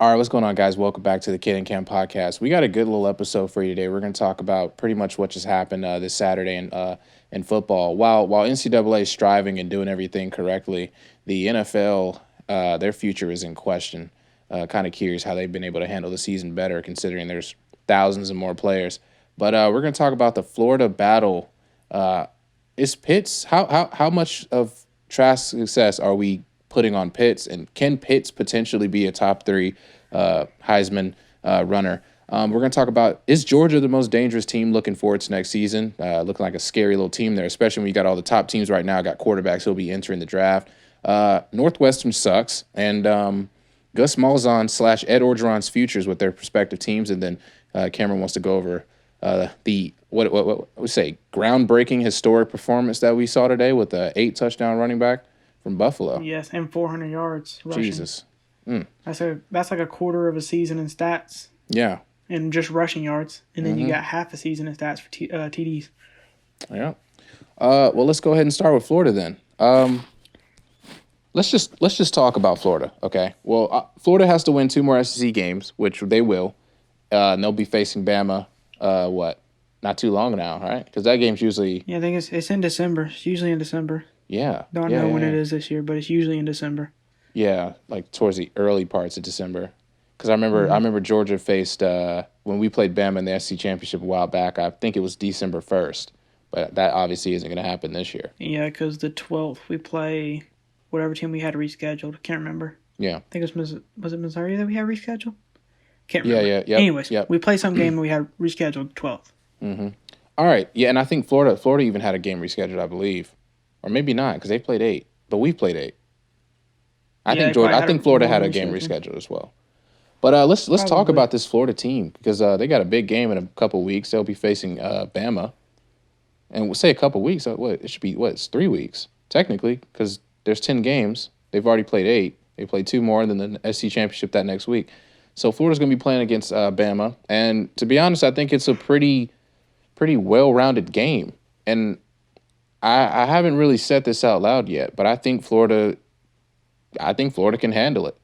All right, what's going on, guys? Welcome back to the Kid and Kam podcast. We got a good little episode for you today. We're going to talk about pretty much what just happened this Saturday in football. While NCAA is striving and doing everything correctly, the NFL their future is in question. Kind of curious how they've been able to handle the season better, considering there's thousands and more players. But we're going to talk about the Florida battle. Is Pitts how much of Trask's success are we putting on Pitts, and can Pitts potentially be a top three Heisman runner? We're going to talk about, is Georgia the most dangerous team looking forward to next season? Looking like a scary little team there, especially when you got all the top teams right now, got quarterbacks who'll be entering the draft. Northwestern sucks, and Gus Malzahn / Ed Orgeron's futures with their prospective teams, and then Cameron wants to go over the what we say groundbreaking historic performance that we saw today with the 8 touchdown running back from Buffalo. Yes, and 400 yards rushing. Jesus. That's like a quarter of a season in stats. Yeah. And just rushing yards, and then you got half a season in stats for TDs. Yeah. Well, let's go ahead and start with Florida then. Let's just talk about Florida, okay? Well, Florida has to win 2 more SEC games, which they will. And they'll be facing Bama. Not too long now, right? Because that game's usually. Yeah, I think it's in December. It's usually in December. Yeah. Don't know when it is this year, but it's usually in December. Yeah, like towards the early parts of December. Because I remember Georgia faced when we played Bama in the SEC championship a while back. I think it was December 1st, but that obviously isn't going to happen this year. Yeah, because the 12th we play whatever team we had rescheduled. Can't remember. Yeah, I think it was Missouri that we had rescheduled. Can't remember. Yeah. Anyways, yep. we played some game and we had rescheduled the 12th. All right, yeah, and I think Florida even had a game rescheduled, I believe, or maybe not because they played 8, but we played 8. I think Florida had a game rescheduled as well. But let's talk about this Florida team because they got a big game in a couple weeks. They'll be facing Bama, and we'll say a couple weeks. It should be it's 3 weeks technically because there's 10 games. They've already played 8. They played 2 more than the SEC championship that next week. So Florida's going to be playing against Bama, and to be honest, I think it's a pretty well-rounded game. And I haven't really said this out loud yet, but I think Florida can handle it.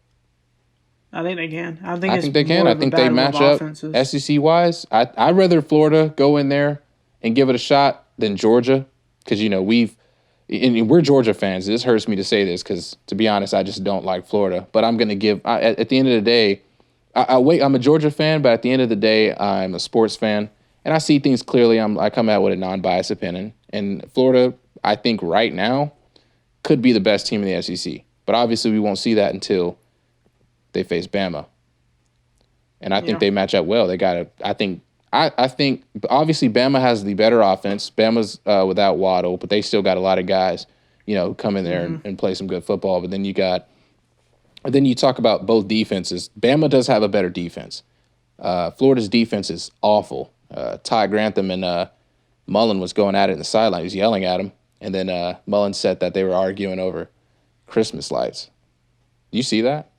I think they can. I think they can. I think they match up SEC-wise. I'd rather Florida go in there and give it a shot than Georgia because, we're Georgia fans. This hurts me to say this because, to be honest, I just don't like Florida. But I'm going to give – at the end of the day, I'm a Georgia fan, but at the end of the day, I'm a sports fan. And I see things clearly. I come out with a non-biased opinion. And Florida, I think right now, could be the best team in the SEC. But obviously we won't see that until they face Bama. And I think they match up well. I think obviously Bama has the better offense. Bama's without Waddle, but they still got a lot of guys, who come in there and play some good football. But then you talk about both defenses. Bama does have a better defense. Florida's defense is awful. Ty Grantham and Mullen was going at it in the sideline. He was yelling at him. And then Mullen said that they were arguing over Christmas lights. Do you see that?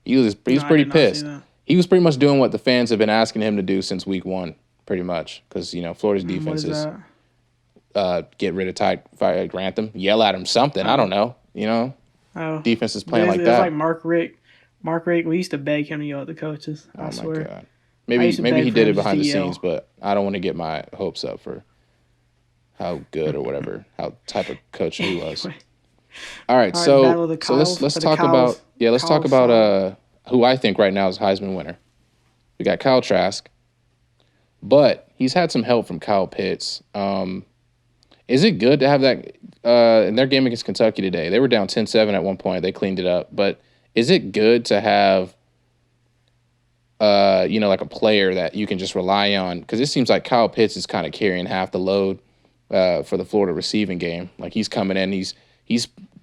He was pretty pissed. He was pretty much doing what the fans have been asking him to do since week 1, pretty much. Because, Florida's defense is get rid of Ty Grantham, yell at him something. I don't know. Defense is playing like that. It's like Mark Rick. We used to beg him to yell at the coaches. I swear. My God. Maybe he did it behind the scenes, but I don't want to get my hopes up for how good or whatever, how type of coach he was. All right, so let's talk about who I think right now is Heisman winner. We got Kyle Trask, but he's had some help from Kyle Pitts. Is it good to have that in their game against Kentucky today? They were down 10-7 at one point. They cleaned it up, but is it good to have like a player that you can just rely on? Because it seems like Kyle Pitts is kind of carrying half the load for the Florida receiving game. Like he's coming in, he's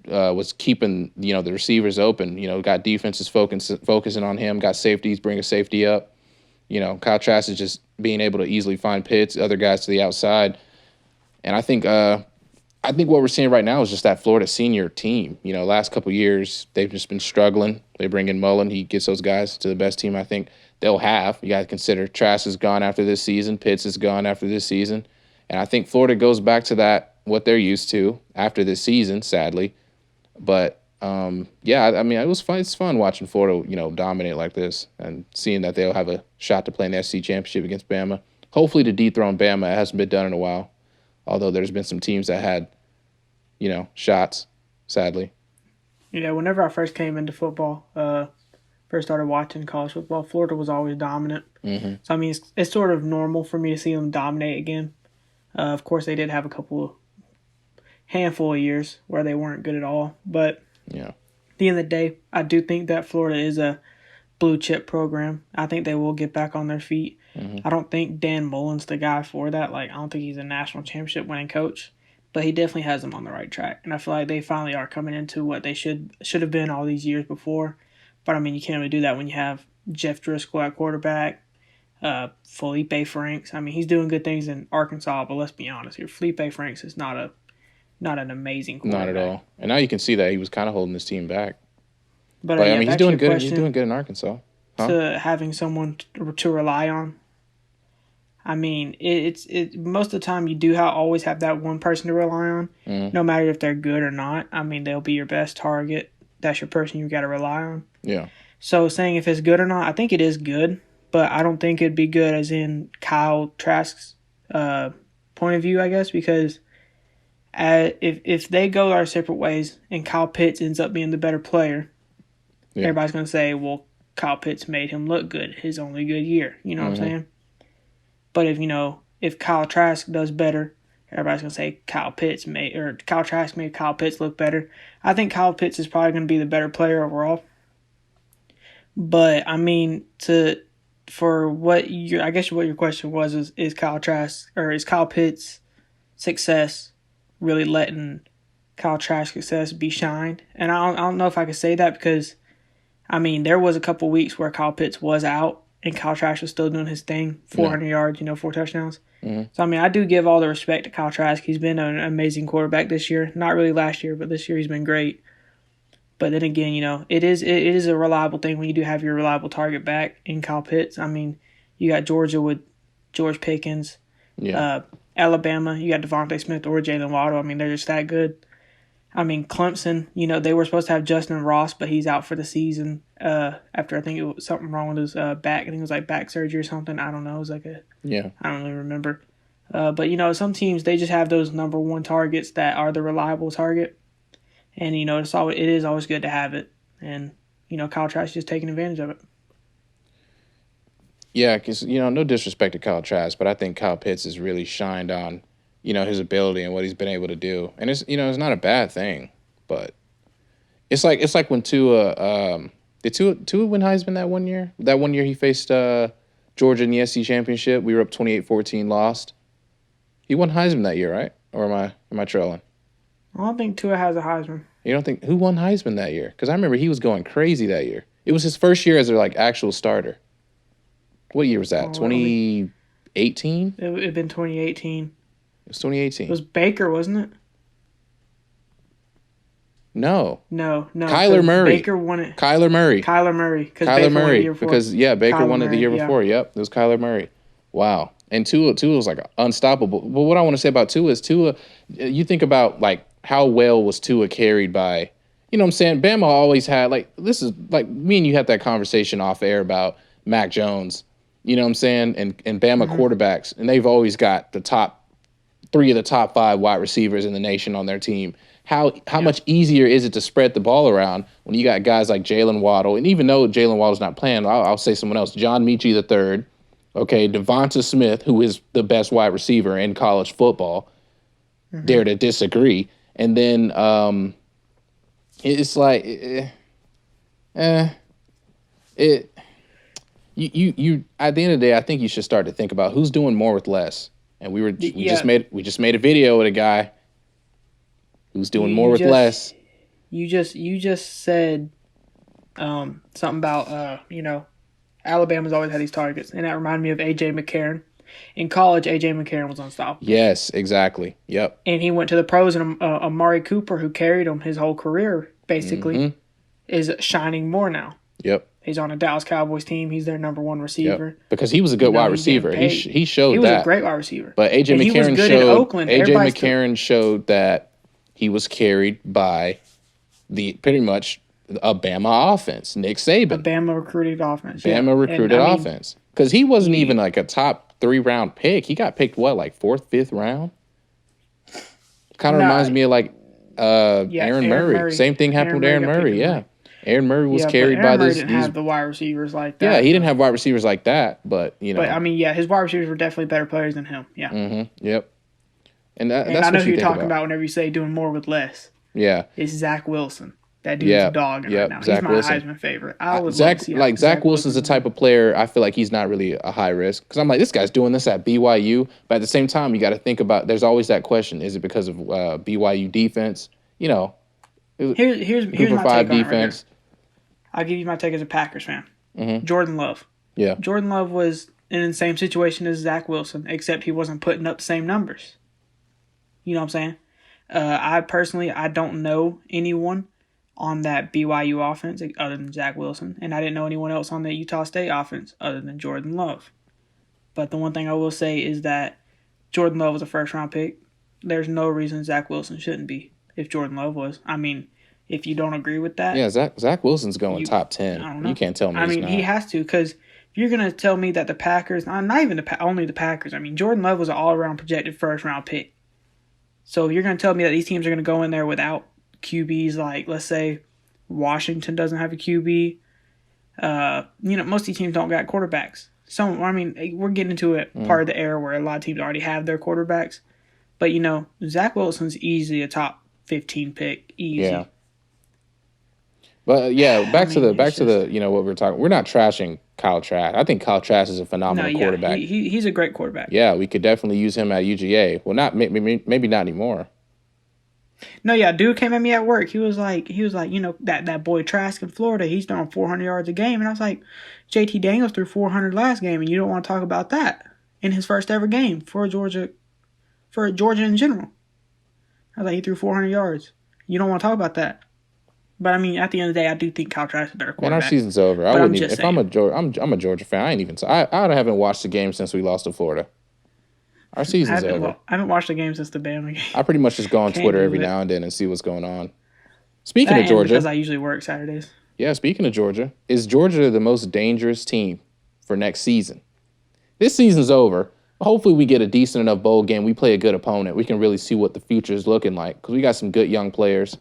was keeping the receivers open. Got defenses focusing on him. Got safeties, bring a safety up. Kyle Trask is just being able to easily find Pitts, other guys to the outside. And I think what we're seeing right now is just that Florida senior team. Last couple of years they've just been struggling. They bring in Mullen, he gets those guys to the best team I think they'll have. You got to consider Trask is gone after this season, Pitts is gone after this season, and I think Florida goes back to that what they're used to after this season, sadly. But I mean, it was fun. It's fun watching Florida, dominate like this and seeing that they'll have a shot to play in the SEC championship against Bama. Hopefully to dethrone Bama. It hasn't been done in a while, although there's been some teams that had, shots, sadly. Yeah, whenever I first came into football, first started watching college football, Florida was always dominant. Mm-hmm. So, I mean, it's sort of normal for me to see them dominate again. Of course, they did have handful of years where they weren't good at all. But yeah, at the end of the day, I do think that Florida is a blue chip program. I think they will get back on their feet. Mm-hmm. I don't think Dan Mullen's the guy for that. Like, I don't think he's a national championship winning coach. But he definitely has them on the right track. And I feel like they finally are coming into what they should have been all these years before. But, I mean, you can't really do that when you have Jeff Driscoll at quarterback, Felipe Franks. I mean, he's doing good things in Arkansas, but let's be honest here. Felipe Franks is not an amazing quarterback. Not at all. And now you can see that he was kind of holding his team back. But I mean, he's doing good. He's doing good in Arkansas. To having someone to rely on. I mean, it's most of the time you do always have that one person to rely on, no matter if they're good or not. I mean, they'll be your best target. That's your person you got to rely on. Yeah. So saying if it's good or not, I think it is good, but I don't think it'd be good as in Kyle Trask's point of view, I guess, because if they go our separate ways and Kyle Pitts ends up being the better player, everybody's going to say, well, Kyle Pitts made him look good his only good year. You know what I'm saying? But if Kyle Trask does better, everybody's gonna say Kyle Trask made Kyle Pitts look better. I think Kyle Pitts is probably gonna be the better player overall. But I mean, what your question was is Kyle Trask or is Kyle Pitts' success really letting Kyle Trask's success be shined? And I don't know if I could say that because, I mean, there was a couple weeks where Kyle Pitts was out. And Kyle Trask was still doing his thing, 400 yards, 4 touchdowns. Mm-hmm. So, I mean, I do give all the respect to Kyle Trask. He's been an amazing quarterback this year. Not really last year, but this year he's been great. But then again, it is a reliable thing when you do have your reliable target back in Kyle Pitts. I mean, you got Georgia with George Pickens. Yeah. Alabama, you got Devontae Smith or Jalen Waddle. I mean, they're just that good. I mean, Clemson, they were supposed to have Justin Ross, but he's out for the season after I think it was something wrong with his back. I think it was like back surgery or something. I don't know. It was like I don't really remember. But, some teams, they just have those number one targets that are the reliable target. And, it is always good to have it. And, Kyle Trask is just taking advantage of it. Yeah, because, no disrespect to Kyle Trask, but I think Kyle Pitts has really shined on his ability and what he's been able to do. And it's, it's not a bad thing, but it's like when Tua win Heisman that one year? That one year he faced Georgia in the SEC championship. We were up 28-14, lost. He won Heisman that year, right? Or am I trolling? I don't think Tua has a Heisman. You don't think, who won Heisman that year? Because I remember he was going crazy that year. It was his first year as their actual starter. What year was that? 2018? It had been 2018. It was 2018. It was Baker, wasn't it? No. Kyler Murray. Baker won it. Kyler Murray. Kyler Murray. Because Baker won it the year before. Yep, it was Kyler Murray. Wow. And Tua was like unstoppable. But what I want to say about Tua is you think about how well was Tua carried by, you know what I'm saying? Bama always had this is me and you had that conversation off air about Mac Jones, you know what I'm saying? And Bama quarterbacks, and they've always got the top 3 of the top 5 wide receivers in the nation on their team. How much easier is it to spread the ball around when you got guys like Jalen Waddle? And even though Jalen Waddle's not playing, I'll say someone else. John Mechie III, Devonta Smith, who is the best wide receiver in college football. Dare to disagree. And then it's like you at the end of the day, I think you should start to think about who's doing more with less. And we just made a video with a guy who's doing more with less. You just said something about Alabama's always had these targets, and that reminded me of A.J. McCarron. In college, A.J. McCarron was unstoppable. Yes, exactly. Yep. And he went to the pros, and Amari Cooper, who carried him his whole career, basically, is shining more now. Yep. He's on a Dallas Cowboys team. He's their number one receiver. Yep. Because he was a good wide receiver. He showed that. He was a great wide receiver. But A.J. McCarron showed that he was carried by pretty much a Bama offense. Nick Saban. A Bama recruited offense. Bama recruited offense. Because he wasn't even like a top 3-round pick. He got picked, like 4th, 5th round? Kind of reminds me of like Aaron Murray. Same thing happened with Aaron Murray, yeah. Aaron Murray was carried by this. Aaron Murray didn't have the wide receivers like that. Yeah, he didn't have wide receivers like that, but, you know. But, I mean, his wide receivers were definitely better players than him, yeah. Mm-hmm, yep. And that's I know what who you're talking about whenever you say doing more with less. Yeah. It's Zach Wilson. That dude's a dog right now. Zach He's my Wilson. Heisman favorite. Zach Wilson's the type of player I feel like he's not really a high risk. Because I'm like, this guy's doing this at BYU. But at the same time, you got to think about, there's always that question. Is it because of BYU defense? You know. Here's my take defense. Right. I'll give you my take as a Packers fan. Mm-hmm. Jordan Love. Yeah. Jordan Love was in the same situation as Zach Wilson, except he wasn't putting up the same numbers. You know what I'm saying? I don't know anyone on that BYU offense other than Zach Wilson, and I didn't know anyone else on the Utah State offense other than Jordan Love. But the one thing I will say is that Jordan Love was a first-round pick. There's no reason Zach Wilson shouldn't be if Jordan Love was. I mean, if you don't agree with that... Yeah, Zach Wilson's going top 10. I don't know. You can't tell me he's not. He has to, because if you're going to tell me that the Packers... Not even only the Packers. I mean, Jordan Love was an all-around projected first-round pick. So if you're going to tell me that these teams are going to go in there without QBs, like, let's say, Washington doesn't have a QB. Most of these teams don't got quarterbacks. We're getting into a part of the era where a lot of teams already have their quarterbacks. But, Zach Wilson's easily a top 15 pick. Easy. Yeah. But, back to what we're talking. We're not trashing Kyle Trask. I think Kyle Trask is a phenomenal quarterback. He's a great quarterback. Yeah, we could definitely use him at UGA. Well, maybe not anymore. No, dude came at me at work. He was like, that boy Trask in Florida, he's throwing 400 yards a game. And I was like, JT Daniels threw 400 last game, and you don't want to talk about that in his first ever game for Georgia in general. I was like, he threw 400 yards. You don't want to talk about that. But I mean, at the end of the day, I do think Kyle Trask is a better quarterback. Man, our season's over. I wouldn't even. If I'm a Georgia fan, I haven't watched the game since we lost to Florida. Our season's over. I haven't watched the game since the Bama game. I pretty much just go on Twitter every now and then and see what's going on. Speaking of Georgia, because I usually work Saturdays. Yeah, speaking of Georgia, is Georgia the most dangerous team for next season? This season's over. Hopefully, we get a decent enough bowl game. We play a good opponent. We can really see what the future is looking like because we got some good young players.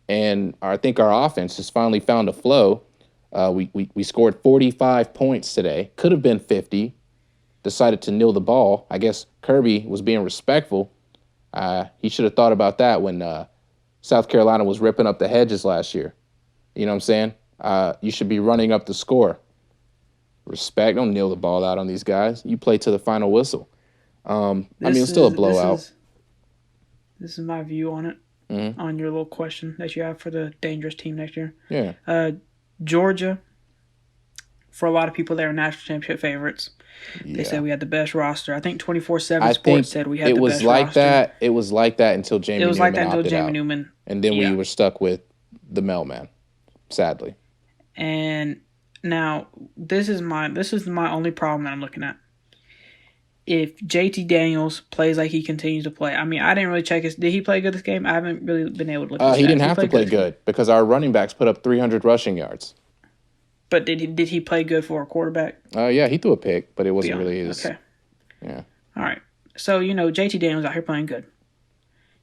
And I think our offense has finally found a flow. We scored 45 points today. Could have been 50. Decided to kneel the ball. I guess Kirby was being respectful. He should have thought about that when South Carolina was ripping up the hedges last year. You know what I'm saying? You should be running up the score. Respect. Don't kneel the ball out on these guys. You play to the final whistle. It's still a blowout. This is my view on it. Mm-hmm. On your little question that you have for the dangerous team next year. Yeah. Georgia, for a lot of people, they were national championship favorites. Yeah. They said we had the best roster. I think 24/7 Sports said we had the best roster. It was like that until Jamie Newman. It was like that until Jamie Newman. And then we were stuck with the mailman, sadly. And now this is my only problem that I'm looking at. If JT Daniels plays like he continues to play, I mean, I didn't really check did he play good this game? I haven't really been able to look at his He didn't have to play good because our running backs put up 300 rushing yards. But did he play good for a quarterback? Yeah, he threw a pick, but it wasn't really his. Okay. Yeah. All right. So, JT Daniels out here playing good.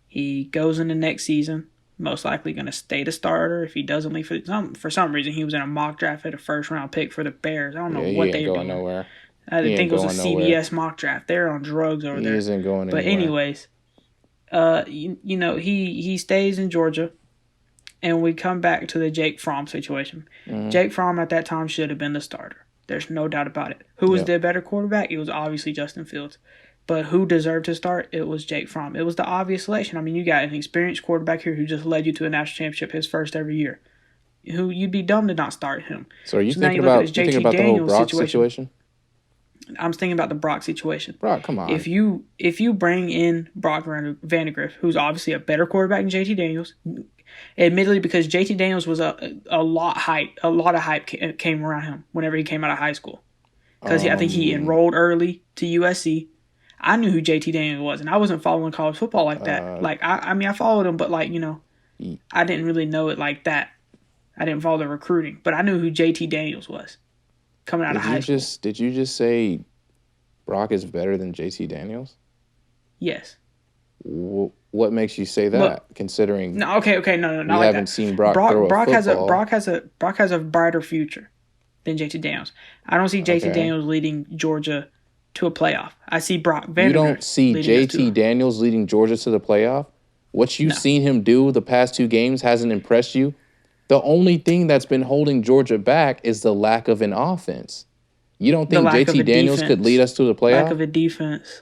He goes into next season, most likely going to stay the starter. If he doesn't leave for some reason, he was in a mock draft at a first-round pick for the Bears. I don't know what they were doing. Nowhere. I think it was a CBS mock draft. They're on drugs over there. He isn't going anywhere. But anyways, he stays in Georgia, and we come back to the Jake Fromm situation. Mm-hmm. Jake Fromm at that time should have been the starter. There's no doubt about it. Who was the better quarterback? It was obviously Justin Fields. But who deserved to start? It was Jake Fromm. It was the obvious selection. I mean, you got an experienced quarterback here who just led you to a national championship his first every year. Who you'd be dumb to not start him. So are you thinking about the whole Brock situation? I'm thinking about the Brock situation. Brock, come on. If you bring in Brock Vandagriff, who's obviously a better quarterback than JT Daniels, admittedly because JT Daniels was a lot of hype came around him whenever he came out of high school. Because I think he enrolled early to USC. I knew who JT Daniels was, and I wasn't following college football like that. I followed him, but I didn't really know it like that. I didn't follow the recruiting, but I knew who JT Daniels was coming out of high school. Did you just say Brock is better than JT Daniels? Yes. What makes you say that? Considering no, okay, no, we haven't seen Brock throw a football. Brock has a brighter future than JT Daniels. I don't see JT Daniels leading Georgia to a playoff. I see Brock Vandergrift. You don't see JT Daniels leading Georgia to the playoff? What you've seen him do the past 2 games hasn't impressed you? The only thing that's been holding Georgia back is the lack of an offense. You don't think JT Daniels could lead us to the playoff? Lack of a defense.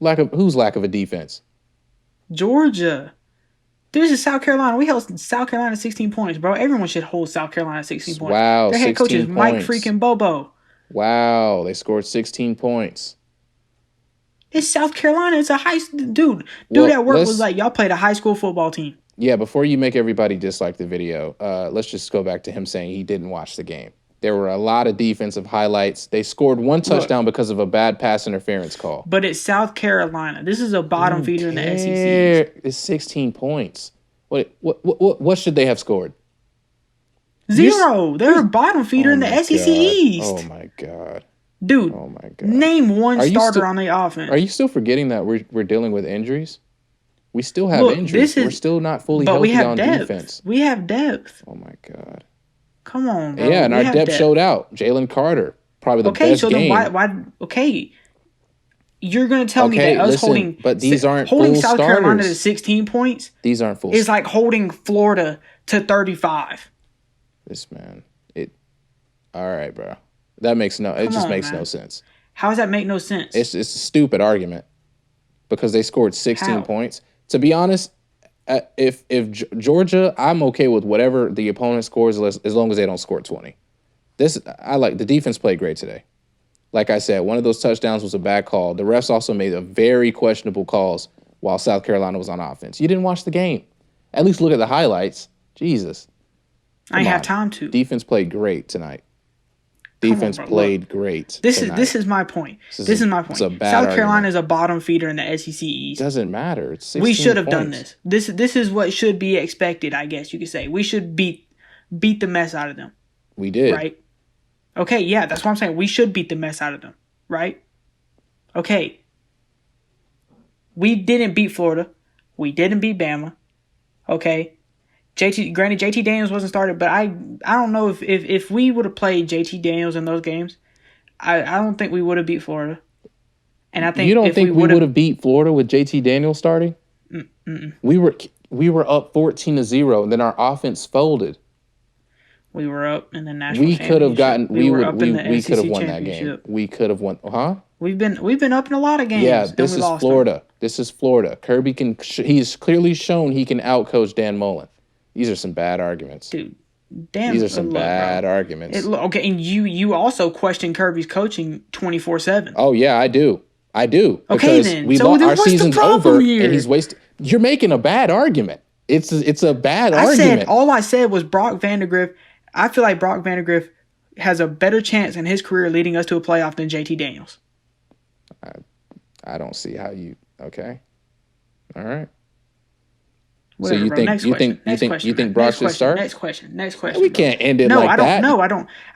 Lack of Whose lack of a defense? Georgia. This is South Carolina. We held South Carolina 16 points, bro. Everyone should hold South Carolina 16 points. Wow, their head coach is Mike freaking Bobo. Wow, they scored 16 points. It's South Carolina. It's a dude at work was like, y'all played a high school football team. Yeah, before you make everybody dislike the video, let's just go back to him saying he didn't watch the game. There were a lot of defensive highlights. They scored 1 touchdown because of a bad pass interference call. But it's South Carolina. This is a bottom feeder in the SEC. It's 16 points. What should they have scored? 0. They're a bottom feeder in the SEC East. Oh my god, dude! Oh my god! Name one starter on the offense. Are you still forgetting that we're dealing with injuries? We still have injuries. We're still not fully healthy on defense. We have depth. Oh my god! Come on, bro. Yeah, and our depth showed out. Jalen Carter, probably the best game. Then why? Okay, you're gonna tell me that us holding South Carolina to 16 points. These aren't full. Is like holding Florida to 35. This man, all right, bro. That makes no. It just makes no sense. How does that make no sense? It's a stupid argument because they scored 16 points. To be honest, if Georgia, I'm okay with whatever the opponent scores as long as they don't score 20. I like the defense played great today. Like I said, one of those touchdowns was a bad call. The refs also made a very questionable calls while South Carolina was on offense. You didn't watch the game. At least look at the highlights. Jesus. I didn't have time to. Defense played great tonight. Defense played great. This is my point. This is my point. South Carolina is a bottom feeder in the SEC East. Doesn't matter. It's 16 we should have points. done this. This is what should be expected, I guess you could say. We should beat the mess out of them. We did. Right? Okay, yeah, that's what I'm saying. We should beat the mess out of them. Right? Okay. We didn't beat Florida. We didn't beat Bama. Okay. JT Daniels wasn't started, but I don't know if we would have played JT Daniels in those games, I don't think we would have beat Florida. And I think you don't think we would have beat Florida with JT Daniels starting? We were up 14-0, and then our offense folded. We were up in the national. We could have gotten. We could have won that game. We could have won. Huh? We've been up in a lot of games. Yeah, this is Florida. This is Florida. Kirby can. He's clearly shown he can outcoach Dan Mullen. These are some bad arguments. Dude, these are some bad arguments. Okay, and you also question Kirby's coaching 24/7. Oh yeah, I do. Okay, then. Our season's over, and he's wasted. You're making a bad argument. It's a bad argument. All I said was Brock Vandagriff. I feel like Brock Vandagriff has a better chance in his career leading us to a playoff than JT Daniels. I don't see how you. Okay, all right. Whatever, so you think Brock should start? Next question. We can't end it like that. No, I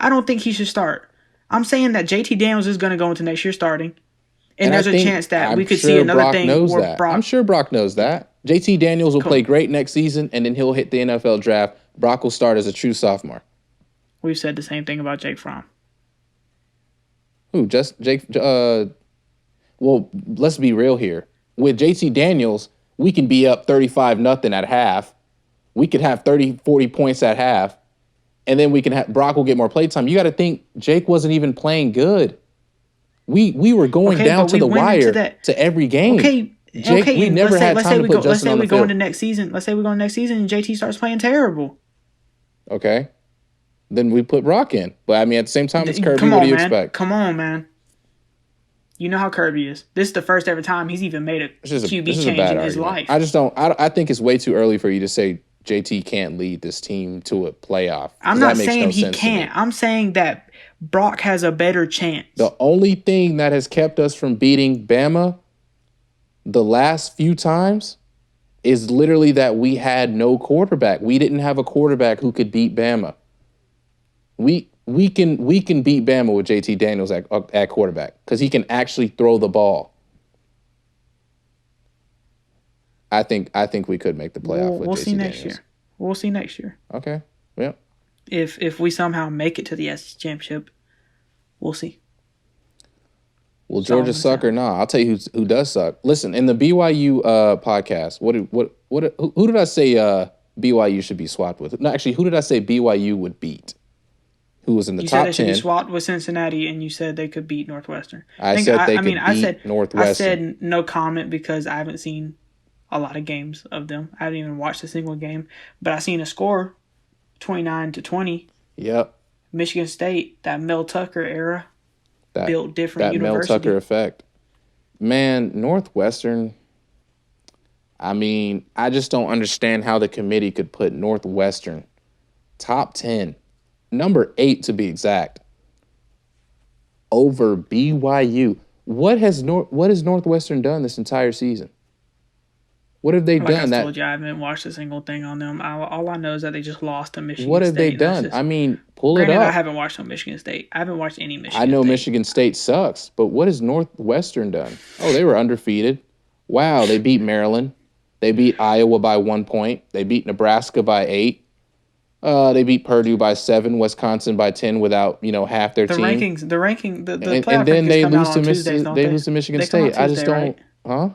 don't think he should start. I'm saying that JT Daniels is going to go into next year starting, and there's a chance that we could see another thing where Brock. I'm sure Brock knows that. JT Daniels will play great next season, and then he'll hit the NFL draft. Brock will start as a true sophomore. We've said the same thing about Jake Fromm. Who? Just Jake? Well, let's be real here. With JT Daniels, we can be up 35-0 at half. We could have 30, 40 points at half. And then Brock will get more play time. You got to think Jake wasn't even playing good. We were going down to the wire to every game. Jake, we never had time to put Justin on the field. Let's say we go into next season and JT starts playing terrible. Okay. Then we put Brock in. But I mean, at the same time, it's Kirby. What do you expect? Come on, man. You know how Kirby is. This is the first ever time he's even made a QB change in his life. I think it's way too early for you to say JT can't lead this team to a playoff. I'm not saying he can't. I'm saying that Brock has a better chance. The only thing that has kept us from beating Bama the last few times is literally that we had no quarterback. We didn't have a quarterback who could beat Bama. We can beat Bama with JT Daniels at quarterback because he can actually throw the ball. I think we could make the playoff with JT Daniels. We'll see next year. We'll see next year. Okay. Yep. If we somehow make it to the SEC championship, we'll see. Will Georgia suck or not? I'll tell you who does suck. Listen, in the BYU podcast, who did I say BYU should be swapped with? No, actually, who did I say BYU would beat? Who was in the top 10? You said they should be swapped with Cincinnati, and you said they could beat Northwestern. I said they could beat Northwestern. I said no comment because I haven't seen a lot of games of them. I haven't even watched a single game, but I seen a score, 29-20. Yep. Michigan State, that Mel Tucker era, built different university. That Mel Tucker effect. Man, Northwestern, I mean, I just don't understand how the committee could put Northwestern top 10, number 8 to be exact, over BYU. What has Northwestern done this entire season? What have they done? I told you, I haven't watched a single thing on them. All I know is that they just lost to Michigan State. What have they done? I mean, pull it up. I haven't watched on Michigan State. I haven't watched any Michigan State. I know Michigan State sucks, but what has Northwestern done? Oh, they were undefeated. Wow, they beat Maryland. They beat Iowa by 1 point. They beat Nebraska by 8. They beat Purdue by 7, Wisconsin by 10 without, half their team. The playoff and then they lose to Michigan State. I just don't, right? Huh?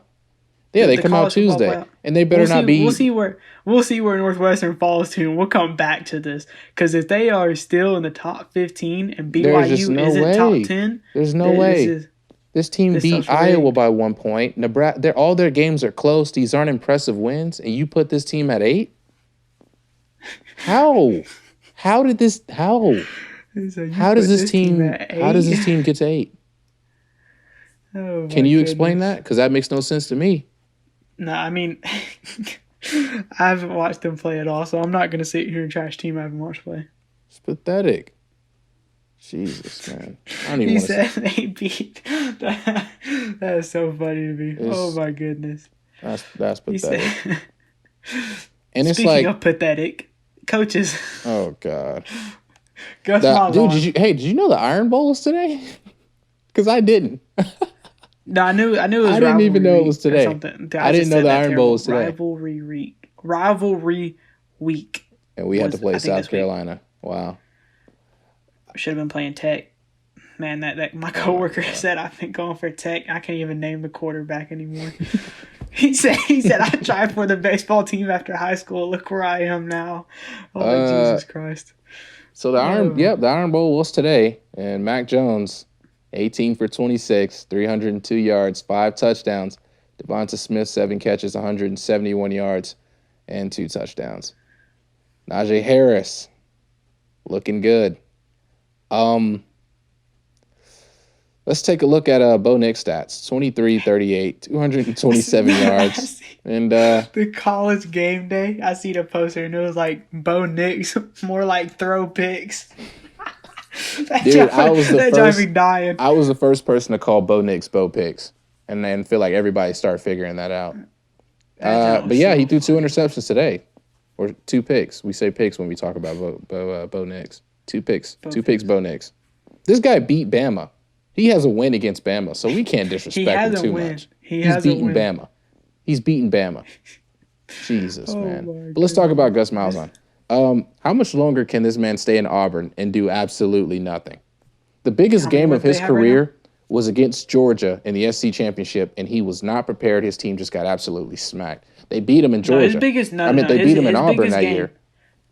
Yeah, they come out Tuesday, and they better not be. We'll see where Northwestern falls to, and we'll come back to this. Because if they are still in the top 15 and BYU isn't top 10, there's no way. This team beat Iowa by 1 point. Nebraska, all their games are close. These aren't impressive wins, and you put this team at 8. How? How did this? How? How does this team get to 8? Oh, can you explain that? Because that makes no sense to me. No, I mean, I haven't watched them play at all, so I'm not going to sit here and trash team I haven't watched play. It's pathetic. Jesus, man. I don't even want to say. They beat. That is so funny to me. Oh, my goodness. That's pathetic. And it's Speaking of pathetic, coaches. Oh, God. Gus Malzahn. Dude, did you know the Iron Bowl was today? Because I didn't. No, I knew it was. I didn't even know it was today. I didn't know the Iron Bowl was today. Rivalry week. And we had to play South Carolina. Wow. I should have been playing Tech. Man, that my coworker said I've been going for Tech. I can't even name the quarterback anymore. He said I tried for the baseball team after high school. Look where I am now. Oh, Jesus Christ. So the Iron Bowl was today, and Mac Jones, 18 for 26, 302 yards, 5 touchdowns. Devonta Smith, 7 catches, 171 yards, and 2 touchdowns. Najee Harris, looking good. Let's take a look at Bo Nix stats. 23-38, 227 yards. And the college game day, I see the poster and it was like Bo Nix, more like throw picks. I was the first person to call Bo Nix Bo Picks, and then feel like everybody started figuring that out. But yeah, he threw 2 interceptions today, or 2 picks. We say picks when we talk about Bo Nix. 2 picks, Bo Nix. This guy beat Bama. He has a win against Bama, so we can't disrespect him too much. He's beaten Bama. He's beaten Bama. Jesus, man. But let's talk about Gus Malzahn. How much longer can this man stay in Auburn and do absolutely nothing? The biggest game of his career was against Georgia in the SC championship, and he was not prepared. His team just got absolutely smacked. They beat him in Georgia. They beat him in Auburn that year.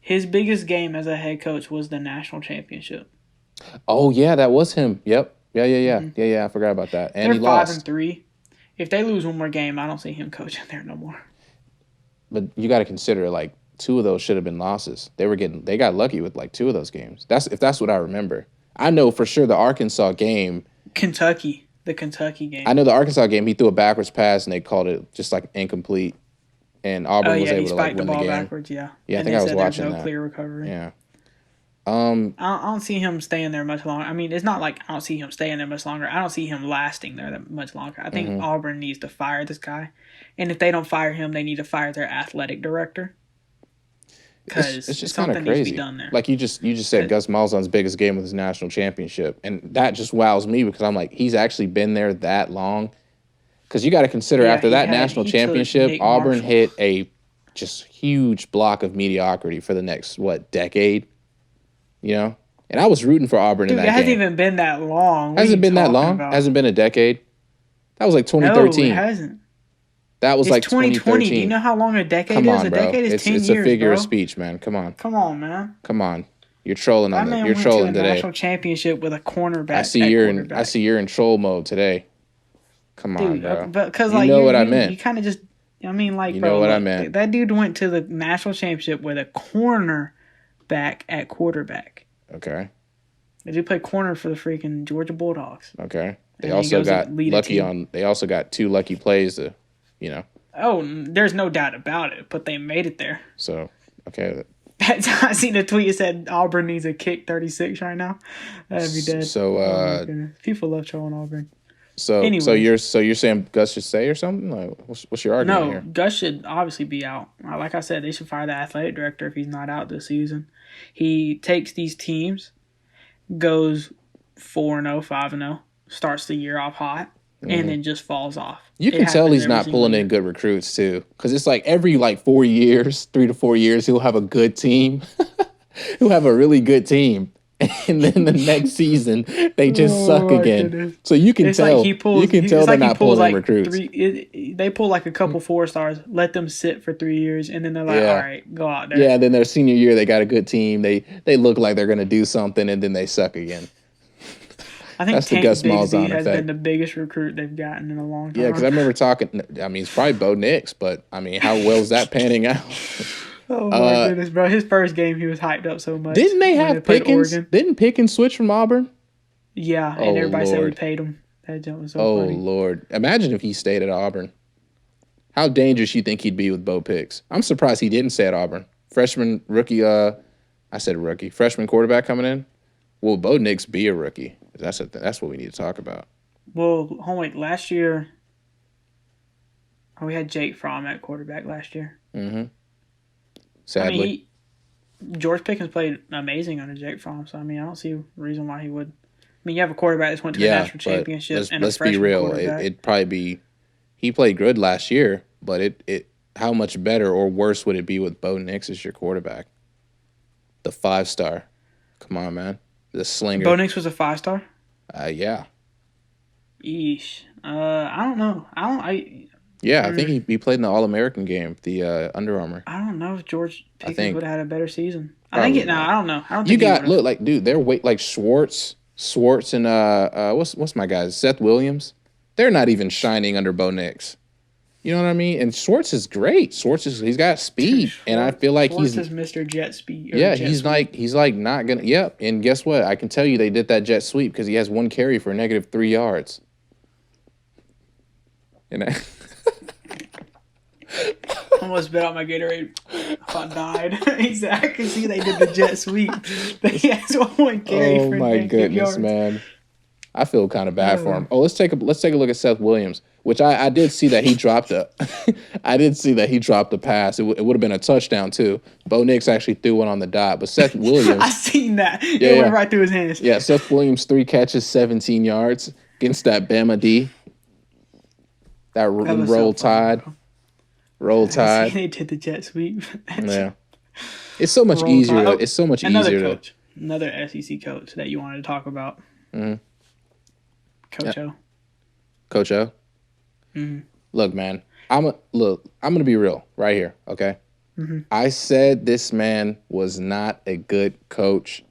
His biggest game as a head coach was the national championship. Oh, yeah, that was him. Yep. Yeah. Mm-hmm. Yeah, I forgot about that. And he lost. They're 5-3. If they lose one more game, I don't see him coaching there no more. But you got to consider, 2 of those should have been losses. They got lucky with 2 of those games. That's what I remember. I know for sure the Arkansas game. The Kentucky game. I know the Arkansas game. He threw a backwards pass and they called it just incomplete, and Auburn was able to win the game. Backwards, yeah. Yeah, I think I was watching that. No clear recovery. Yeah. I don't see him staying there much longer. I mean, it's not like I don't see him staying there much longer. I don't see him lasting there that much longer. I think Auburn needs to fire this guy, and if they don't fire him, they need to fire their athletic director. Because it's just kind of crazy. Needs to be done there. Like you just said, Gus Malzahn's biggest game was his national championship, and that just wows me because I'm like, he's actually been there that long. Because you got to consider after that national championship, Auburn hit a just huge block of mediocrity for the next decade. You know, and I was rooting for Auburn in that game. It hasn't even been that long. Hasn't been that long. Hasn't been a decade. That was like 2013. No, it hasn't. That was like 2020. Do you know how long a decade is? A decade is 10 years, It's a figure of speech, man. Come on. Come on, man. Come on. You're trolling on that. You're trolling today. National championship with a cornerback. I see you're in troll mode today. Come on, bro. But because you know what I meant. You kind of just. I mean, like, you bro, know what I meant. That dude went to the national championship with a cornerback at quarterback. Okay. They do play corner for the freaking Georgia Bulldogs. Okay. They also got lucky on. They also got 2 lucky plays to, you know. Oh, there's no doubt about it, but they made it there. So, okay. I seen a tweet that said Auburn needs a kick 36 right now. That'd be dead. So, people love trolling Auburn. So, anyway. so you're saying Gus should stay or something? Like, what's your argument here? No, Gus should obviously be out. Like I said, they should fire the athletic director if he's not out this season. He takes these teams, goes 4-0, 5-0, starts the year off hot, and then just falls off. You can tell he's not pulling in good recruits too, because it's like every 4 years, 3 to 4 years, he'll have a good team. He'll have a really good team, and then the next season they just suck again. Goodness. So you can tell. They're not pulling recruits. They pull a couple 4-stars, let them sit for 3 years, and then they're like, all right, go out there. Yeah, and then their senior year they got a good team. They look like they're gonna do something, and then they suck again. I think that's the Gus Malzahn has been the biggest recruit they've gotten in a long time. Yeah, because I remember talking. I mean, it's probably Bo Nix, but I mean, how well is that panning out? Oh my goodness, bro! His first game, he was hyped up so much. Didn't they have Pickens? Didn't Pickens switch from Auburn? Yeah, and everybody said we paid him. That jump was so funny. Oh Lord! Imagine if he stayed at Auburn. How dangerous you think he'd be with Bo Picks? I'm surprised he didn't stay at Auburn. Freshman rookie. I said rookie. Freshman quarterback coming in. Will Bo Nix be a rookie? That's what we need to talk about. Well, last year, we had Jake Fromm at quarterback last year. Mm-hmm. Sadly. I mean, George Pickens played amazing under Jake Fromm, so I mean, I don't see a reason why he would. I mean, you have a quarterback that's went to the national championship and let's be real. It'd probably be. He played good last year, but it how much better or worse would it be with Bo Nix as your quarterback? The 5-star. Come on, man. The slinger. Bo Nix was a 5-star? Yeah. Yeesh. I don't know. I think he played in the All-American game, the Under Armour. I don't know if George Pickens would have had a better season. I don't know. I don't think dude, they're like Schwartz and what's my guy? Seth Williams. They're not even shining under Bo Nix. You know what I mean? And Schwartz is great. He's got speed, and I feel like Schwartz is Mr. Jet Speed. He's like not gonna. Yep. And guess what? I can tell you they did that jet sweep because he has 1 carry for -3 yards. And I almost bit out my Gatorade. I died. Exactly. See, they did the jet sweep. He has 1 carry for 3 yards. Oh my goodness, man. I feel kind of bad for him. Oh, let's take a look at Seth Williams, which I did see that he dropped a pass. It would have been a touchdown too. Bo Nix actually threw one on the dot, but Seth Williams. I seen that. It went right through his hands. Yeah, Seth Williams 3 catches, 17 yards against that Bama D. That Roll Tide. Roll Tide. They did the jet sweep. Yeah, it's so much easier. It's so much easier. Coach, another SEC coach that you wanted to talk about. Mm-hmm. Coach O. Coach O. Mm-hmm. Look, man. I'm gonna be real right here. Okay. Mm-hmm. I said this man was not a good coach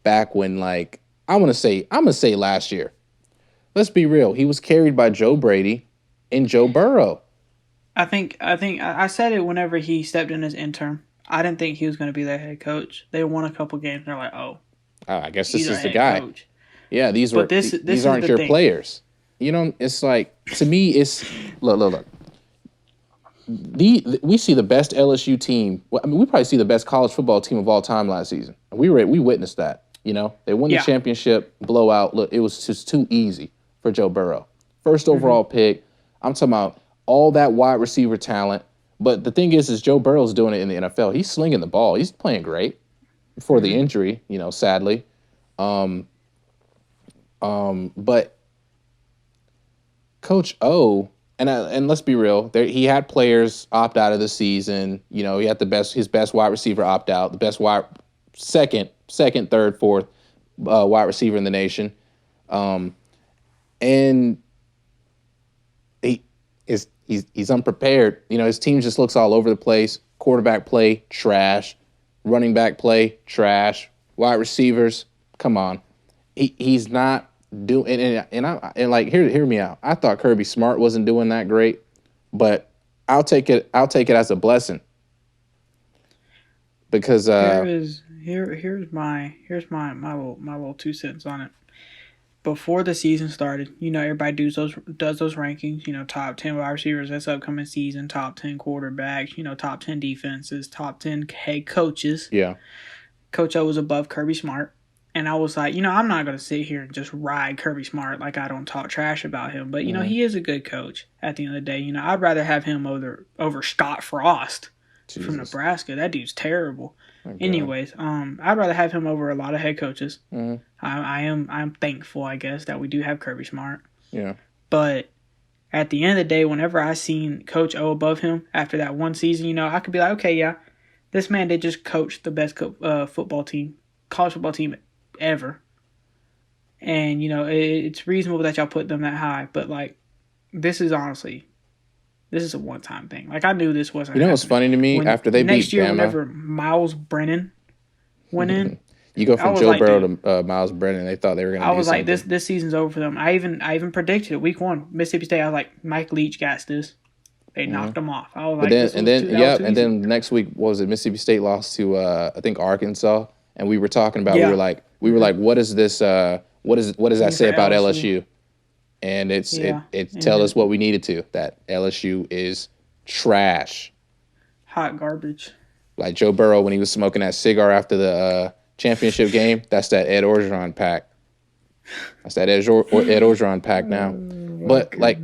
back when, I'm gonna say last year. Let's be real. He was carried by Joe Brady and Joe Burrow. I think I said it whenever he stepped in as intern. I didn't think he was going to be their head coach. They won a couple games, and they're like, oh, I guess this is the guy. Coach. Yeah, these aren't your players. You know, it's like, to me, it's look. we see the best LSU team. Well, I mean, we probably see the best college football team of all time last season. We witnessed that. You know, they won the championship blowout. Look, it was just too easy for Joe Burrow. First overall pick. I'm talking about all that wide receiver talent. But the thing is Joe Burrow's doing it in the NFL. He's slinging the ball. He's playing great before the injury, you know, sadly. But Coach O, and let's be real, he had players opt out of the season. You know, he had his best wide receiver opt out, the best second, third, fourth wide receiver in the nation. And he's unprepared. You know, his team just looks all over the place. Quarterback play, trash. Running back play, trash. Wide receivers, come on. He's not doing. And like, hear me out. I thought Kirby Smart wasn't doing that great, but I'll take it as a blessing. Because here's my little 2 cents on it. Before the season started, you know, everybody does those rankings, you know, top 10 wide receivers this upcoming season, top 10 quarterbacks, you know, top 10 defenses, top 10 head coaches. Yeah. Coach O was above Kirby Smart. And I was like, you know, I'm not going to sit here and just ride Kirby Smart like I don't talk trash about him. But, you know, he is a good coach at the end of the day. You know, I'd rather have him over Scott Frost from Nebraska. That dude's terrible. Okay. Anyways, I'd rather have him over a lot of head coaches. Mm-hmm. I'm thankful, I guess, that we do have Kirby Smart. Yeah. But at the end of the day, whenever I seen Coach O above him after that one season, you know, I could be like, okay, yeah, this man did just coach the best college football team ever. And, you know, it's reasonable that y'all put them that high. But, like, this is a one-time thing. Like, I knew this wasn't. You know what's funny to me? After they beat Bama, next year, whenever Miles Brennan went in, you go from Joe Burrow to Miles Brennan. They thought they were going to. I was like, this season's over for them. I even predicted it week 1, Mississippi State. I was like, Mike Leach got this. They knocked them off. I was then next week, what was it? Mississippi State lost to I think Arkansas, and we were talking about we were like, what is this? What does that say about LSU? And it tell us what we needed to, that LSU is trash. Hot garbage. Like Joe Burrow when he was smoking that cigar after the championship game, that's that Ed Orgeron pack. That's that Ed Orgeron pack now. But goodness. Like,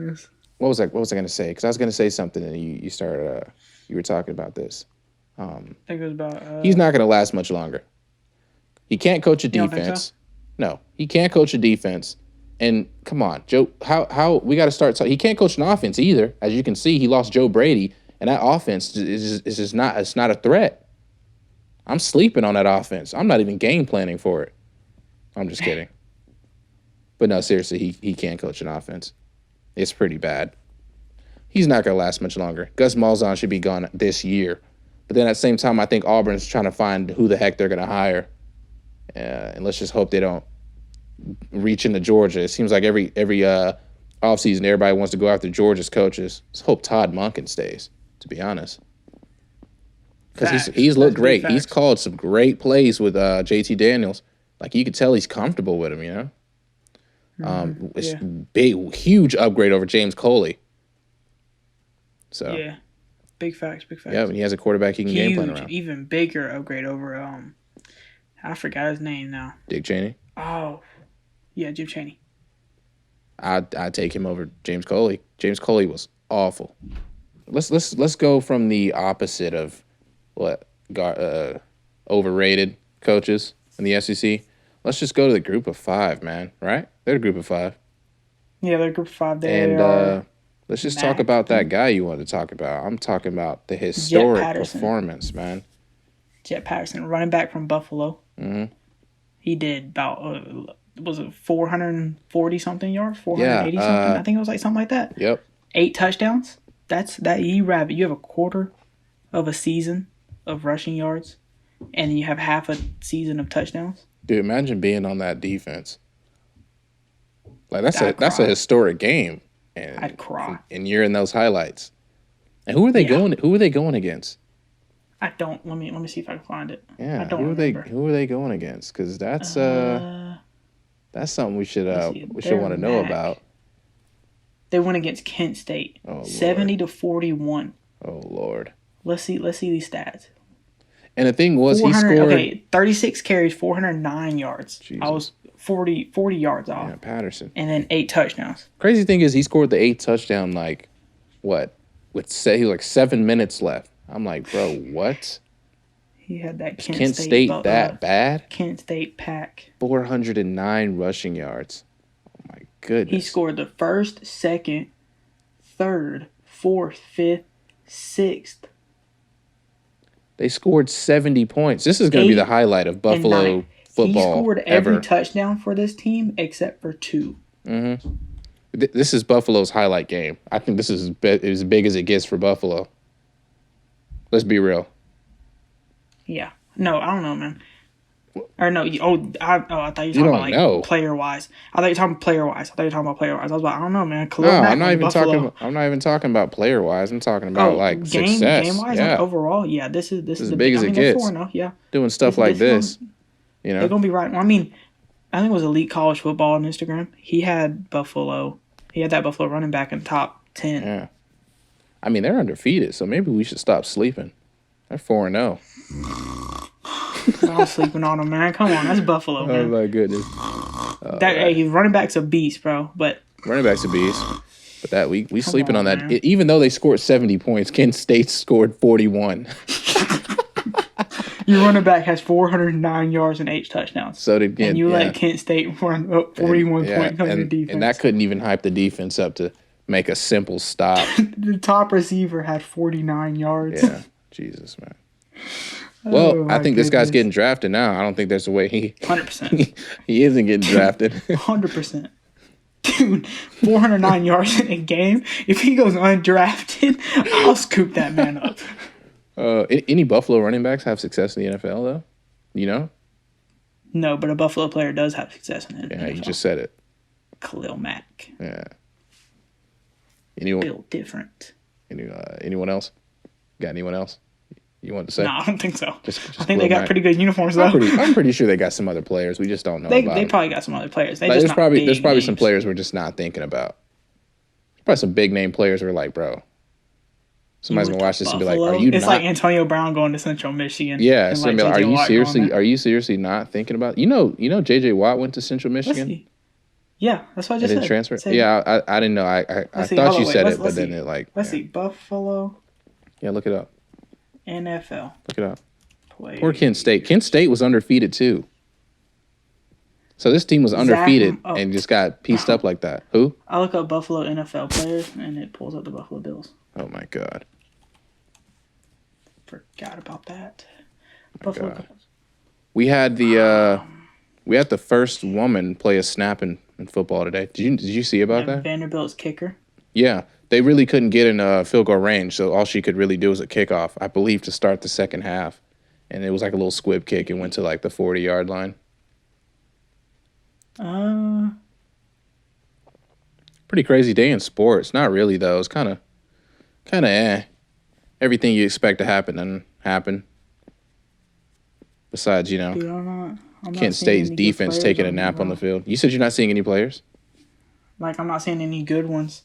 what was I going to say? Because I was going to say something and you started, you were talking about this. I think it was about... he's not going to last much longer. He can't coach a defense. You don't think so? No, he can't coach a defense. And come on, Joe, how we got to start. He can't coach an offense either. As you can see, he lost Joe Brady, and that offense is just not. It's not a threat. I'm sleeping on that offense. I'm not even game planning for it. I'm just kidding. But no, seriously, he can't coach an offense. It's pretty bad. He's not going to last much longer. Gus Malzahn should be gone this year. But then at the same time, I think Auburn's trying to find who the heck they're going to hire. And let's just hope they don't reach into Georgia. It seems like every offseason, everybody wants to go after Georgia's coaches. Let's hope Todd Monken stays, to be honest. Because he's looked great. He's called some great plays with JT Daniels. Like, you could tell he's comfortable with him, you know? It's big, huge upgrade over James Coley. So yeah, big facts. Yeah, when he has a quarterback he can game plan around. Even bigger upgrade over I forgot his name now. Dick Cheney. Oh, yeah, Jim Cheney. I'd take him over James Coley. James Coley was awful. Let's go from the opposite of what overrated coaches in the SEC. Let's just go to the group of 5, man. Right? They're a group of 5. Yeah, they're a group of 5. Let's just talk about that guy you wanted to talk about. I'm talking about the historic performance, man. Jet Patterson, running back from Buffalo. Mm-hmm. He did about, was it 440-something yards? 480-something? I think it was like something like that. Yep. 8 touchdowns. You have a quarter of a season of rushing yards, and you have half a season of touchdowns. Dude, imagine being on that defense. Like, that's a historic game. And, I'd cry. And you're in those highlights. And who are they going? Who are they going against? I don't. Let me see if I can find it. Yeah. Who are they going against? Because that's something we should want to know about. They went against Kent State, 70-41. Oh Lord. Let's see these stats. And the thing was, he scored 36 carries, 409 yards. Jesus. I was 40 yards off. Yeah, Patterson. And then 8 touchdowns. Crazy thing is, he scored the 8 touchdown like what? He was like 7 minutes left. I'm like, bro, what? He had that Kent State that bad? Kent State pack. 409 rushing yards. Oh my goodness. He scored the first, second, third, fourth, fifth, sixth. They scored 70 points. This is going to be the highlight of Buffalo football. He scored every touchdown for this team except for 2. Mm-hmm. This is Buffalo's highlight game. I think this is as big as it gets for Buffalo. Let's be real. Yeah. No, I don't know, man. Or no, I thought you were talking about player-wise. I thought you were talking player-wise. I was like, I don't know, man. I'm not even talking about player-wise. I'm talking about success. Game-wise, yeah. Overall, yeah. This is as big as it gets. Yeah. Doing stuff like this. They're gonna be right. I mean, I think it was Elite College Football on Instagram. He had Buffalo. He had that Buffalo running back in top 10. Yeah. I mean, they're undefeated, so maybe we should stop sleeping. They're 4-0. I'm sleeping on him, man. Come on, that's Buffalo, man. Oh my goodness. His running back's a beast, bro. But running back's a beast. But that we sleeping on that. Man. Even though they scored 70 points, Kent State scored 41. Your running back has 409 yards and 8 touchdowns. So did Kent. And you let Kent State run up 41 points on the defense. And that couldn't even hype the defense up to make a simple stop. The top receiver had 49 yards. Yeah, Jesus, man. Well, I think this guy's getting drafted now. I don't think there's a way 100%. He isn't getting drafted. 100%. Dude, 409 yards in a game. If he goes undrafted, I'll scoop that man up. Any Buffalo running backs have success in the NFL, though? You know? No, but a Buffalo player does have success in the NFL. Yeah, you just said it. Khalil Mack. Yeah. Built different. Anyone else? Got anyone else you want to say? No, I don't think so. Just I think they got pretty good uniforms, though. I'm pretty sure they got some other players. We just don't know about They them. probably got some other players. There's probably some players we're just not thinking about. There's probably some big name players we're like, bro. Somebody's gonna watch this and be like, "Are you?" It's like Antonio Brown going to Central Michigan. Yeah, so like, are you seriously not thinking about? You know, JJ Watt went to Central Michigan. Yeah, that's what I just said. Transfer. Yeah, I didn't know. I thought you said it, but then it like. Let's see, Buffalo. Yeah, look it up. NFL. Look it up. Poor Kent State. Kent State was undefeated too. So this team was undefeated and just got pieced up like that. Who? I look up Buffalo NFL players and it pulls up the Buffalo Bills. Oh my God. Forgot about that. Buffalo Bills. We had the first woman play a snap in football today. Did you see about that? Vanderbilt's kicker. Yeah. They really couldn't get in field goal range, so all she could really do was a kickoff, I believe, to start the second half. And it was like a little squib kick and went to like the 40-yard line. Pretty crazy day in sports. Not really though. It's kind of everything you expect to happen doesn't happen. Besides, Dude, I'm Kent State's defense taking a nap on the field. You said you're not seeing any players? Like I'm not seeing any good ones.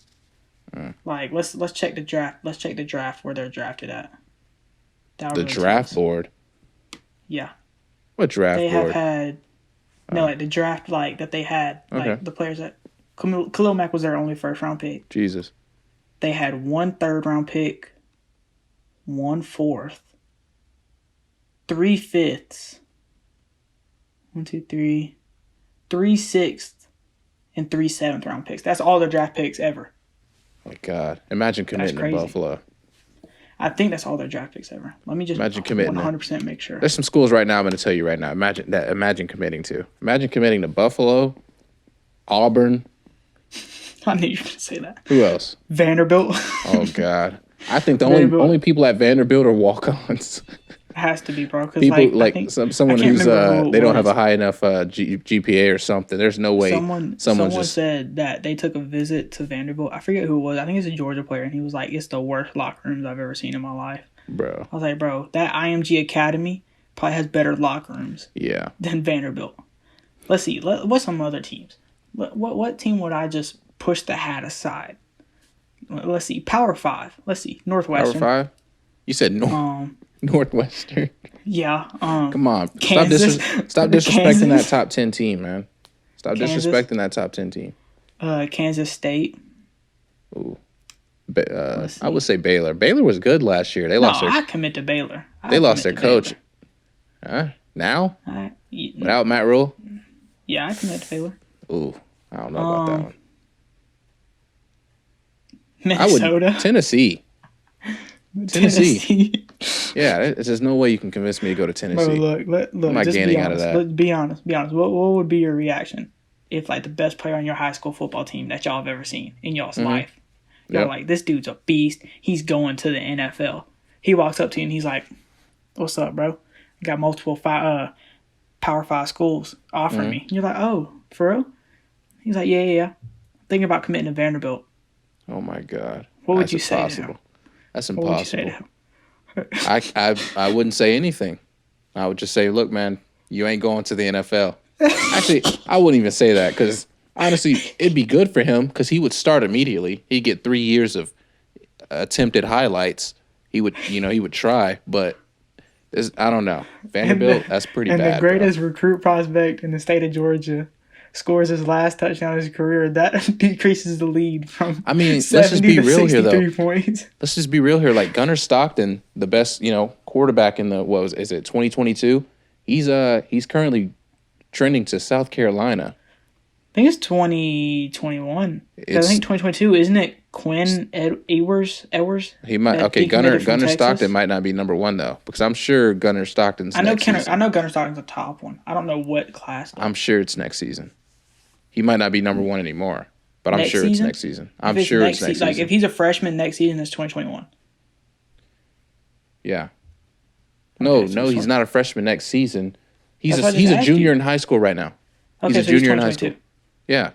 Like let's check the draft. Let's check the draft where they're drafted at. The draft board. Yeah. What draft board? They have had like the draft that they had like the players that Khalil Mack was their only first round pick. Jesus. They had 1 third-round pick, 1 fourth, 3 fifths, 1, 2, 3, 3 sixths, and 3 seventh-round picks. That's all their draft picks ever. Oh my God. Imagine committing to Buffalo. I think that's all their draft picks ever. Let me just 100% make sure. There's some schools right now I'm going to tell you right now. Imagine committing to. Imagine committing to Buffalo, Auburn. I knew you were going to say that. Who else? Vanderbilt. Oh, God. I think the only people at Vanderbilt are walk-ons. Has to be, bro. People someone who's they don't have a high enough GPA or something. There's no way someone said that they took a visit to Vanderbilt. I forget who it was. I think it's a Georgia player, and he was like, "It's the worst locker rooms I've ever seen in my life." Bro, I was like, "Bro, that IMG Academy probably has better locker rooms." Yeah. Than Vanderbilt. Let's see. What's some other teams? What team would I just push the hat aside? let's see, Power 5. Let's see, Northwestern. Power 5? You said Northwestern. Yeah. Come on. Kansas. Stop disrespecting that top 10 team, man. Stop Kansas. disrespecting that top 10 team. Kansas State. Ooh. I would say Baylor. Baylor was good last year. I commit to Baylor. They lost their coach. Now? Without Matt Rule? Yeah, I commit to Baylor. Ooh, I don't know about that one. Minnesota. Tennessee. Yeah, there's no way you can convince me to go to Tennessee. Bro, look. I'm not gaining out of that. Let's be honest. What would be your reaction if like the best player on your high school football team that y'all have ever seen in y'all's life, y'all like, this dude's a beast. He's going to the NFL. He walks up to you and he's like, "What's up, bro? I got multiple Power 5 schools offering me." And you're like, "Oh, for real?" He's like, "Yeah. Thinking about committing to Vanderbilt." Oh my God. What would you say to him? That's impossible. I wouldn't say anything. I would just say, "Look, man, you ain't going to the NFL." Actually, I wouldn't even say that because honestly, it'd be good for him because he would start immediately. He'd get 3 years of attempted highlights. He would try, but I don't know. Vanderbilt, that's pretty bad. And the greatest recruit prospect in the state of Georgia scores his last touchdown of his career. That decreases the lead from. I mean, let's just be real here, though. Points. Let's just be real here. Like Gunnar Stockton, the best, quarterback in the is it 2022? He's currently trending to South Carolina. I think it's 2021. I think 2022, isn't it? Quinn Ewers. He might. Okay, Gunnar Stockton might not be number one though, because I'm sure Gunnar Stockton's. I know Gunnar Stockton's the top one. I don't know what class. I'm sure it's next season. He might not be number one anymore, but I'm sure it's next season. I'm sure it's next season. Like if he's a freshman next season, it's 2021. Yeah. No, he's not a freshman next season. He's a junior in high school right now. Okay, he's a junior in high school. Yeah.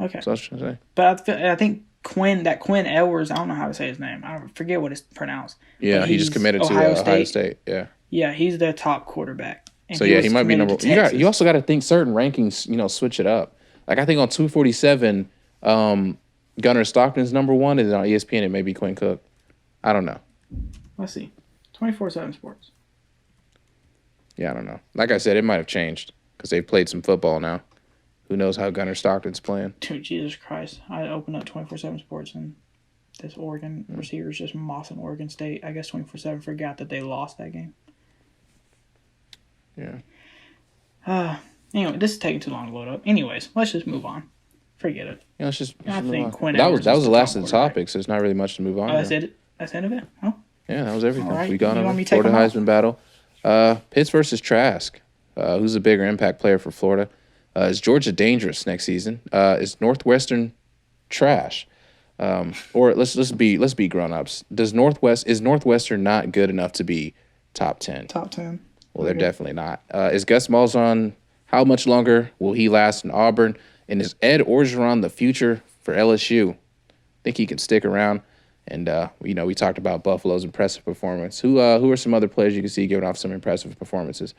Okay. So I was trying to say. But I think Quinn Ewers, I don't know how to say his name. I forget what it's pronounced. Yeah, he just committed to Ohio State. Yeah. Yeah, he's their top quarterback. And so yeah, he might be number. You also got to think certain rankings, switch it up. Like I think on 247, Gunnar Stockton's number one, and on ESPN it may be Quinn Cook. I don't know. Let's see. 24/7 Sports. Yeah, I don't know. Like I said, it might have changed because they've played some football now. Who knows how Gunnar Stockton's playing? Dude, Jesus Christ. I opened up 24/7 Sports and this Oregon receiver's just mossing Oregon State. I guess 24/7 forgot that they lost that game. Yeah. Anyway, this is taking too long to load up. Anyways, let's just move on. Forget it. Yeah, let's just I think Quinn that was the last of the topics. There's not really much to move on. Oh, that's it? That's the end of it? Huh? Yeah, that was everything. Right. We got on the Florida Heisman battle. Pitts versus Trask. Who's a bigger impact player for Florida? Is Georgia dangerous next season? Is Northwestern trash? Or let's be grown-ups. Is Northwestern not good enough to be top 10? Top 10. Well, they're definitely not. Is Gus Malzahn, how much longer will he last in Auburn? And is Ed Orgeron the future for LSU? I think he can stick around. And, we talked about Buffalo's impressive performance. Who are some other players you can see giving off some impressive performances?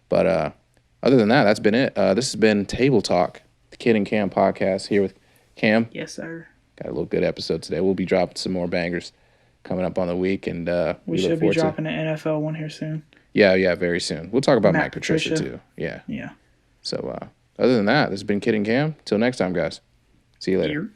But other than that, that's been it. This has been Table Talk, the Kid and Kam podcast here with Cam. Yes, sir. Got a little good episode today. We'll be dropping some more bangers coming up on the week. And we should be dropping an NFL one here soon. Yeah, very soon. We'll talk about Matt Patricia too. Yeah. Yeah. So other than that, this has been Kid and Kam. Till next time, guys. See you later.